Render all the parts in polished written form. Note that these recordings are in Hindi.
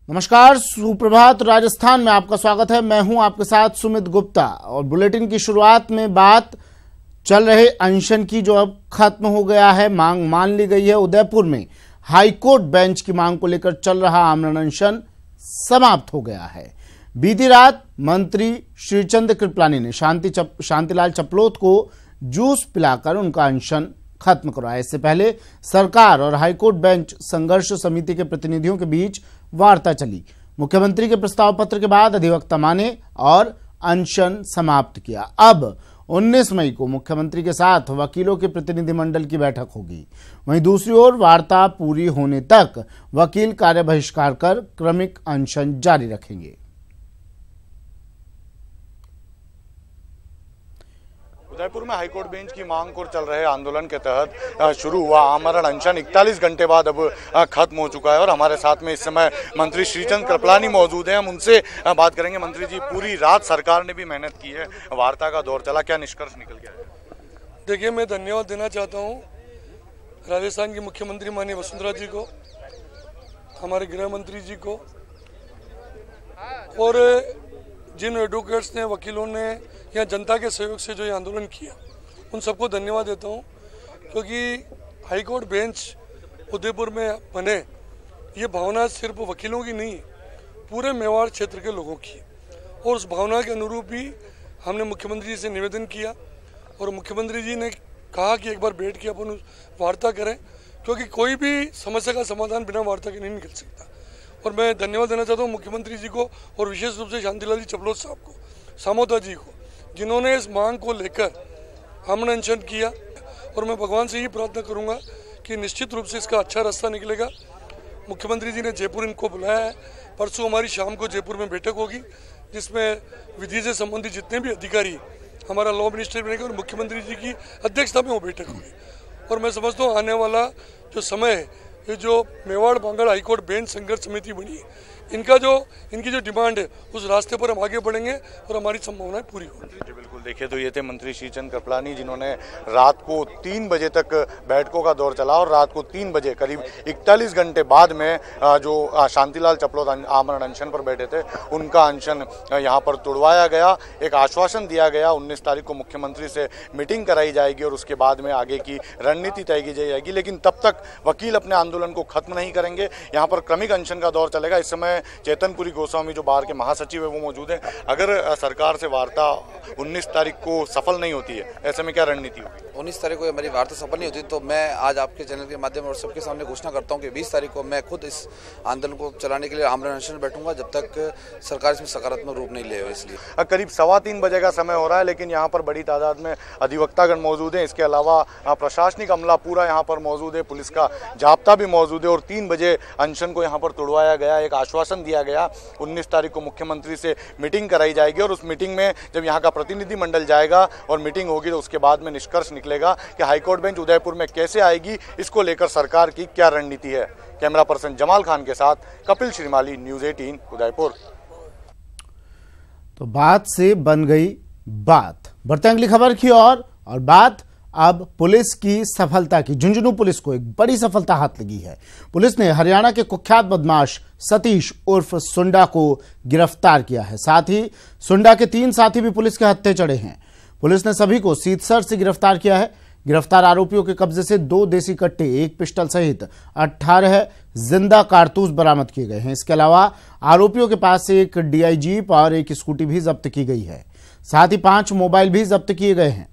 नमस्कार, सुप्रभात। राजस्थान में आपका स्वागत है। मैं हूं आपके साथ सुमित गुप्ता और बुलेटिन की शुरुआत में बात चल रहे अनशन की, जो अब खत्म हो गया है। मांग मान ली गई है। उदयपुर में हाईकोर्ट बेंच की मांग को लेकर चल रहा आमरण अनशन समाप्त हो गया है। बीती रात मंत्री श्रीचंद कृपलानी ने शांतिलाल चपलोत को जूस पिलाकर उनका अनशन खत्म करवाया। इससे पहले सरकार और हाईकोर्ट बेंच संघर्ष समिति के प्रतिनिधियों के बीच वार्ता चली। मुख्यमंत्री के प्रस्ताव पत्र के बाद अधिवक्ता माने और अनशन समाप्त किया। अब 19 मई को मुख्यमंत्री के साथ वकीलों के प्रतिनिधि मंडल की बैठक होगी। वहीं दूसरी ओर वार्ता पूरी होने तक वकील कार्य बहिष्कार कर क्रमिक अनशन जारी रखेंगे। उदयपुर में हाईकोर्ट बेंच की मांग को चल रहे आंदोलन के तहत शुरू हुआ आमरण अनशन 41 घंटे बाद अब खत्म हो चुका है और हमारे साथ में इस समय मंत्री श्रीचंद कृपलानी मौजूद हैं। हम उनसे बात करेंगे। मंत्री जी, पूरी रात सरकार ने भी मेहनत की है, वार्ता का दौर चला, क्या निष्कर्ष निकल गया है? देखिए, मैं धन्यवाद देना चाहता हूँ राजस्थान की मुख्यमंत्री माननीय वसुंधरा जी को, हमारे गृह मंत्री जी को और जिन एडवोकेट्स ने, वकीलों ने या जनता के सहयोग से जो ये आंदोलन किया, उन सबको धन्यवाद देता हूँ। क्योंकि हाईकोर्ट बेंच उदयपुर में बने, ये भावना सिर्फ वकीलों की नहीं है, पूरे मेवाड़ क्षेत्र के लोगों की। और उस भावना के अनुरूप ही हमने मुख्यमंत्री जी से निवेदन किया और मुख्यमंत्री जी ने कहा कि एक बार बैठ के अपन वार्ता करें, क्योंकि कोई भी समस्या का समाधान बिना वार्ता के नहीं निकल सकता। और मैं धन्यवाद देना चाहता हूँ मुख्यमंत्री जी को और विशेष रूप से शांतिलाल जी चपलोत साहब को, सामोता जी को, जिन्होंने इस मांग को लेकर आमरण अनशन किया। और मैं भगवान से ही प्रार्थना करूंगा कि निश्चित रूप से इसका अच्छा रास्ता निकलेगा। मुख्यमंत्री जी ने जयपुर इनको बुलाया है। परसों हमारी शाम को जयपुर में बैठक होगी, जिसमें विधि से संबंधित जितने भी अधिकारी, हमारा लॉ मिनिस्टर बनेंगे और मुख्यमंत्री जी की अध्यक्षता में वो बैठक होगी। और मैं समझता हूँ आने वाला जो समय है, ये जो मेवाड़ बांगड़ हाईकोर्ट बेंच संघर्ष समिति बनी है, इनकी जो डिमांड है, उस रास्ते पर हम आगे बढ़ेंगे और हमारी संभावनाएं पूरी होंगी। जी बिल्कुल। देखिए, तो ये थे मंत्री श्रीचंद कृपलानी, जिन्होंने रात को 3 बजे तक बैठकों का दौर चला और रात को 3 बजे करीब 41 घंटे बाद में जो शांतिलाल चपलोत आमरण अनशन पर बैठे थे, उनका अनशन यहाँ पर तोड़वाया गया। एक आश्वासन दिया गया, 19 तारीख को मुख्यमंत्री से मीटिंग कराई जाएगी और उसके बाद में आगे की रणनीति तय की जाएगी। लेकिन तब तक वकील अपने आंदोलन को खत्म नहीं करेंगे। यहाँ पर क्रमिक अनशन का दौर चलेगा। इस समय चेतनपुरी गोस्वामी, जो बार के महासचिव है, वो मौजूद हैं। अगर सरकार से वार्ता 19 तारीख को सफल नहीं होती है, ऐसे में क्या रणनीति होगी? 19 तारीख को हमारी वार्ता सफल नहीं होती तो मैं आज आपके चैनल के माध्यम और सबके सामने घोषणा करता हूं कि 20 तारीख को मैं खुद इस आंदोलन को चलाने के लिए आमरण अनशन में बैठूंगा, जब तक सरकार इसमें सकारात्मक रूप नहीं ले। इसलिए करीब 3:15 बजे का समय हो रहा है, लेकिन यहाँ पर बड़ी तादाद में अधिवक्तागण मौजूद हैं। इसके अलावा प्रशासनिक अमला पूरा यहाँ पर मौजूद है, पुलिस का जाब्ता भी मौजूद है और 3 बजे अनशन को यहाँ पर तोड़वाया गया। एक आश्वासन दिया गया, 19 तारीख को मुख्यमंत्री से मीटिंग कराई जाएगी और उस मीटिंग में जब यहाँ का प्रतिनिधि मंडल जाएगा और मीटिंग होगी तो उसके बाद में निष्कर्ष निकलेगा कि हाईकोर्ट बेंच उदयपुर में कैसे आएगी, इसको लेकर सरकार की क्या रणनीति है। कैमरा पर्सन जमाल खान के साथ कपिल श्रीमाली, न्यूज़ 18 उदयपुर। तो बात से बन गई बात। बढ़ते अगली खबर की और बात अब पुलिस की सफलता की। झुंझुनू पुलिस को एक बड़ी सफलता हाथ लगी है। पुलिस ने हरियाणा के कुख्यात बदमाश सतीश उर्फ सुंडा को गिरफ्तार किया है। साथ ही सुंडा के 3 साथी भी पुलिस के हत्थे चढ़े हैं। पुलिस ने सभी को सीतसर से गिरफ्तार किया है। गिरफ्तार आरोपियों के कब्जे से 2 देसी कट्टे, 1 पिस्टल सहित 18 जिंदा कारतूस बरामद किए गए हैं। इसके अलावा आरोपियों के पास से एक DI जीप और एक स्कूटी भी जब्त की गई है। साथ ही 5 मोबाइल भी जब्त किए गए हैं।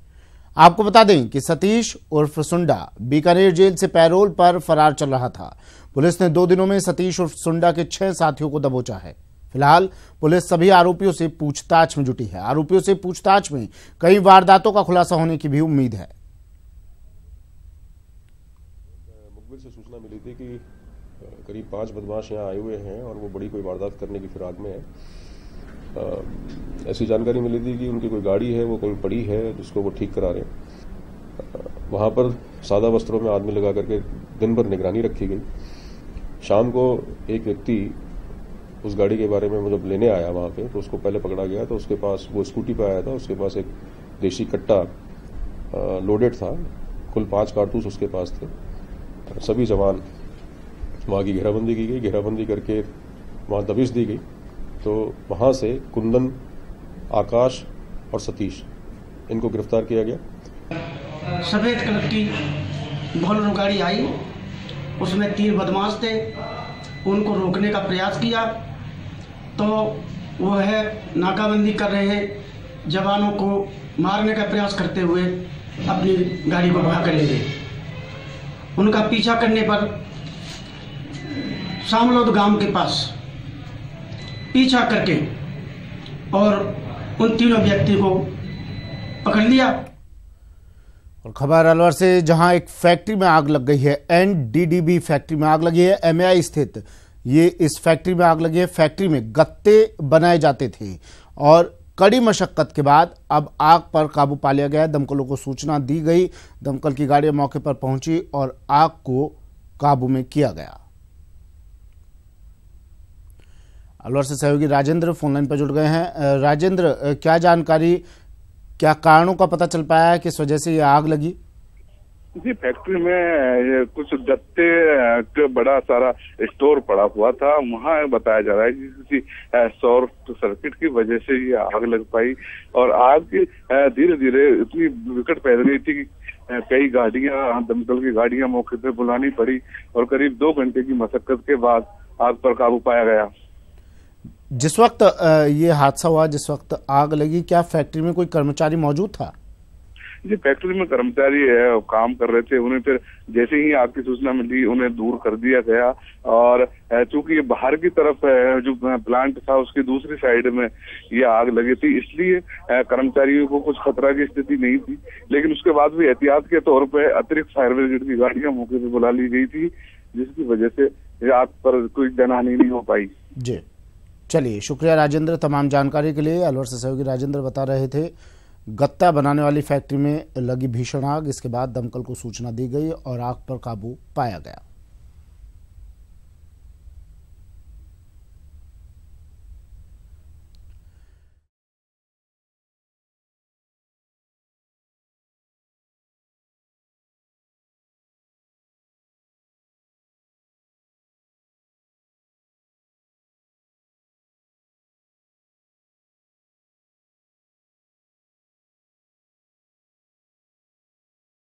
आपको बता दें कि सतीश उर्फ सुंडा बीकानेर जेल से पैरोल पर फरार चल रहा था। पुलिस ने 2 दिनों में सतीश उर्फ सुंडा के 6 साथियों को दबोचा है। फिलहाल पुलिस सभी आरोपियों से पूछताछ में जुटी है। आरोपियों से पूछताछ में कई वारदातों का खुलासा होने की भी उम्मीद है। मुखबिर से सूचना मिली थी कि करीब 5 बदमाश यहाँ आए हुए हैं और वो बड़ी कोई वारदात करने की फिराक में है। ऐसी जानकारी मिली थी कि उनकी कोई गाड़ी है, वो कहीं पड़ी है, जिसको वो ठीक करा रहे हैं। वहाँ पर सादा वस्त्रों में आदमी लगा करके दिन भर निगरानी रखी गई। शाम को एक व्यक्ति उस गाड़ी के बारे में जब लेने आया वहाँ पे, तो उसको पहले पकड़ा गया। तो उसके पास, वो स्कूटी पे आया था, उसके पास एक देशी कट्टा लोडेड था। कुल 5 कारतूस उसके पास थे। सभी जवान वहाँ की घेराबंदी की गई। घेराबंदी करके वहाँ दबिश दी गई, तो वहाँ से कुंदन, आकाश और सतीश इनको गिरफ्तार किया गया। सफेद कलर की बोलेरो गाड़ी आई, उसमें 3 बदमाश थे, उनको रोकने का प्रयास किया तो वो है नाकाबंदी कर रहे जवानों को मारने का प्रयास करते हुए अपनी गाड़ी को भगा कर ले गए। उनका पीछा करने पर सामलौद गांव के पास पीछा करके और उन तीनों व्यक्ति को पकड़ लिया। और खबर अलवर से, जहां एक फैक्ट्री में आग लग गई है। NDDB फैक्ट्री में आग लगी है। MAI स्थित ये इस फैक्ट्री में आग लगी है। फैक्ट्री में गत्ते बनाए जाते थे और कड़ी मशक्कत के बाद अब आग पर काबू पा लिया गया। दमकलों को सूचना दी गई, दमकल की गाड़ियां मौके पर पहुंची और आग को काबू में किया गया। अलवर से सहयोगी राजेंद्र फोनलाइन पर जुड़ गए हैं। राजेंद्र, क्या जानकारी, क्या कारणों का पता चल पाया है किस वजह से ये आग लगी? जी, फैक्ट्री में कुछ गत्ते का बड़ा सारा स्टोर पड़ा हुआ था। वहाँ बताया जा रहा है कि किसी शॉर्ट सर्किट की वजह से ये आग लग पाई और आग धीरे धीरे इतनी विकट फैल गई थी कि कई गाड़ियां, दमकल की गाड़ियां मौके पे बुलानी पड़ी और करीब 2 घंटे की मशक्कत के बाद आग पर काबू पाया गया। जिस वक्त ये हादसा हुआ, जिस वक्त आग लगी, क्या फैक्ट्री में कोई कर्मचारी मौजूद था? जी, फैक्ट्री में कर्मचारी काम कर रहे थे। उन्हें फिर जैसे ही आग की सूचना मिली उन्हें दूर कर दिया गया और चूंकि ये बाहर की तरफ जो प्लांट था उसकी दूसरी साइड में ये आग लगी थी, इसलिए कर्मचारियों को कुछ खतरा की स्थिति नहीं थी। लेकिन उसके बाद भी एहतियात के तौर पर अतिरिक्त फायर ब्रिगेड की गाड़ियां मौके पर बुला ली गई थी, जिसकी वजह से आग पर कोई जनहानि नहीं हो पाई। जी, चलिए, शुक्रिया राजेंद्र तमाम जानकारी के लिए। अलवर से सहयोगी राजेंद्र बता रहे थे, गत्ता बनाने वाली फैक्ट्री में लगी भीषण आग, इसके बाद दमकल को सूचना दी गई और आग पर काबू पाया गया।